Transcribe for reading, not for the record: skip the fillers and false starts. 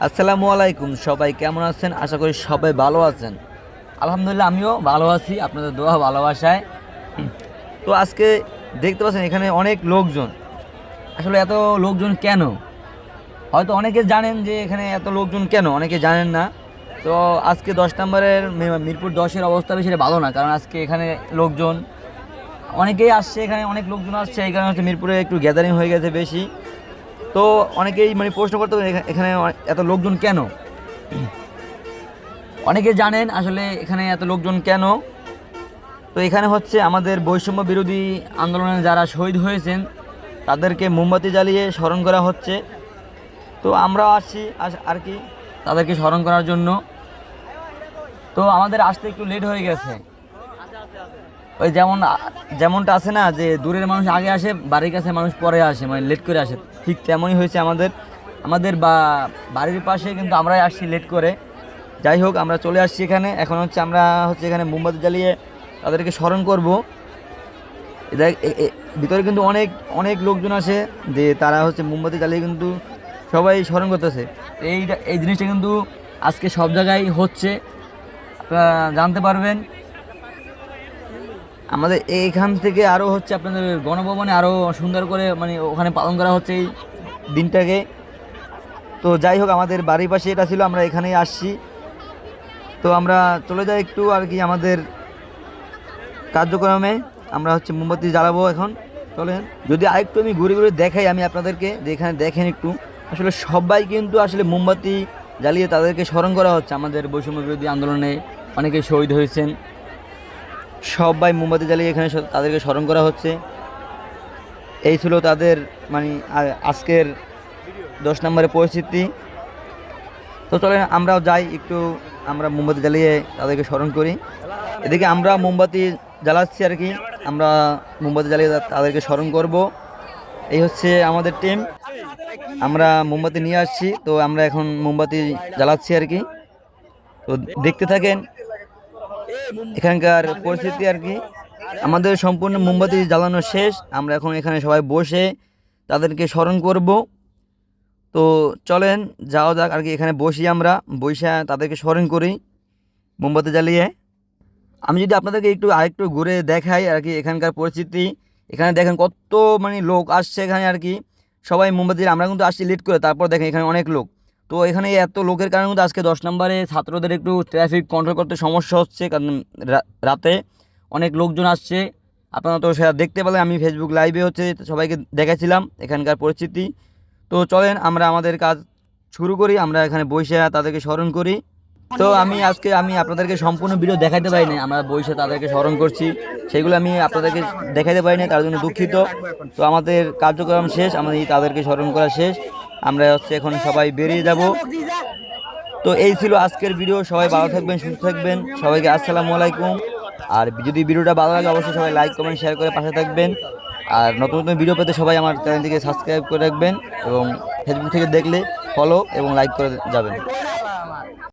আসসালামু আলাইকুম, সবাই কেমন আছেন? আশা করি সবাই ভালো আছেন। আলহামদুলিল্লাহ আমিও ভালো আছি আপনাদের দোয়া ভালোবাসায়। তো আজকে দেখতে পাচ্ছেন এখানে অনেক লোকজন। আসলে এত লোকজন কেন? হয়তো অনেকে জানেন যে এখানে এত লোকজন কেন, অনেকে জানেন না। তো আজকে 10 নম্বরের মিরপুর 10-এর অবস্থা বেশি ভালো না, কারণ আজকে এখানে লোকজন অনেকেই আসছে, এখানে অনেক লোকজন আসছে, এই কারণে হচ্ছে মিরপুরে একটু গ্যাদারিং হয়ে গেছে বেশি। তো অনেকেই প্রশ্ন করতে পারেন এখানে এত লোকজন কেন। অনেকে জানেন আসলে এখানে এত লোকজন কেন। তো এখানে হচ্ছে আমাদের বৈষম্য বিরোধী আন্দোলনে যারা শহীদ হয়েছেন তাদেরকে মোমবাতি জ্বালিয়ে স্মরণ করা হচ্ছে। তো আমরাও আসছি আর কি তাদেরকে স্মরণ করার জন্য। তো আমাদের আসতে একটু লেট হয়ে গেছে। ওই যেমনটা আছে না যে দূরের মানুষ আগে আসে, বাড়ির কাছে মানুষ পরে আসে, লেট করে আসে, ঠিক তেমনই হয়েছে আমাদের আমাদের বা বাড়ির পাশে কিন্তু আমরাই আসছি লেট করে। যাই হোক, আমরা চলে আসছি এখানে। এখন হচ্ছে আমরা এখানে মোমবাতি জ্বালিয়ে তাদেরকে স্মরণ করব। ভিতরে কিন্তু অনেক অনেক লোকজন আছে যে তারা হচ্ছে মোমবাতি জ্বালিয়ে কিন্তু সবাই স্মরণ করতেছে। এই জিনিসটা কিন্তু আজকে সব জায়গায় হচ্ছে, আপনারা জানতে পারবেন। আমাদের এইখান থেকে আরও হচ্ছে আপনাদের গণভবনে আরও সুন্দর করে ওখানে পালন করা হচ্ছে এই দিনটাকে। তো যাই হোক, আমাদের বাড়ির পাশে এটা ছিল, আমরা এখানেই আসছি। তো আমরা চলে যাই একটু আর কি আমাদের কার্যক্রমে। আমরা হচ্ছে মোমবাতি জ্বালাবো এখন। চলেন, যদি আরেকটু আমি ঘুরে ঘুরে দেখাই আমি আপনাদেরকে, যে এখানে দেখেন একটু। আসলে সবাই কিন্তু আসলে মোমবাতি জ্বালিয়ে তাদেরকে স্মরণ করা হচ্ছে। আমাদের বৈষম্য বিরোধী আন্দোলনে অনেকে শহীদ হয়েছেন, সবাই মোমবাতি জ্বালিয়ে এখানে তাদেরকে স্মরণ করা হচ্ছে। এই ছিল তাদের আজকের 10 নম্বরের পরিস্থিতি। তো চলেন আমরাও যাই একটু, আমরা মোমবাতি জ্বালিয়ে তাদেরকে স্মরণ করি। এদিকে আমরা মোমবাতি জ্বালাচ্ছি আর কি, আমরা মোমবাতি জ্বালিয়ে তাদেরকে স্মরণ করব। এই হচ্ছে আমাদের টিম, আমরা মোমবাতি নিয়ে আসছি। তো আমরা এখন মোমবাতি জ্বালাচ্ছি আর কি। তো দেখতে থাকেন এখানকার পরিস্থিতি আর কি। আমাদের সম্পূর্ণ মোমবাতি জ্বালানো শেষ, আমরা এখন এখানে সবাই বসে তাদেরকে স্মরণ করব। তো চলেন যাওয়া যাক আর কি, এখানে বসি, আমরা বসে তাদেরকে স্মরণ করি মোমবাতি জ্বালিয়ে। আমি যদি আপনাদেরকে আরেকটু ঘুরে দেখাই আর কি এখানকার পরিস্থিতি। এখানে দেখেন কত লোক আসছে এখানে আর কি, সবাই মোমবাতি। আমরা কিন্তু আসছি লেট করে, তারপর দেখেন এখানে অনেক লোক। তো এখানে এত লোকের কারণে কিন্তু আজকে 10 নম্বরে ছাত্রদের একটু ট্রাফিক কন্ট্রোল করতে সমস্যা হচ্ছে, কারণ রাতে অনেক লোকজন আসছে। আপনারা তো সেটা দেখতে পেলেন, আমি ফেসবুক লাইভে হচ্ছে সবাইকে দেখাচ্ছিলাম এখানকার পরিস্থিতি। তো চলেন আমরা আমাদের কাজ শুরু করি, আমরা এখানে বসে তাদেরকে স্মরণ করি। তো আমি আপনাদেরকে সম্পূর্ণ ভিডিও দেখাতে পারি না, আমরা বসে তাদেরকে স্মরণ করছি, সেগুলো আমি আপনাদেরকে দেখাতে পারি না, তার জন্য দুঃখিত। তো আমাদের কার্যক্রম শেষ, আমাদের তাদেরকে স্মরণ করা শেষ, আমরা হচ্ছে এখন সবাই বেরিয়ে যাব। তো এই ছিল আজকের ভিডিও। সবাই ভালো থাকবেন, সুস্থ থাকবেন, সবাইকে আসসালামু আলাইকুম। আর যদি ভিডিওটা ভালো লাগে অবশ্যই সবাই লাইক কমেন্ট শেয়ার করে পাশে থাকবেন। আর নতুন নতুন ভিডিও পেতে সবাই আমার চ্যানেলটিকে সাবস্ক্রাইব করে রাখবেন, এবং ফেসবুক থেকে দেখলে ফলো এবং লাইক করে যাবেন।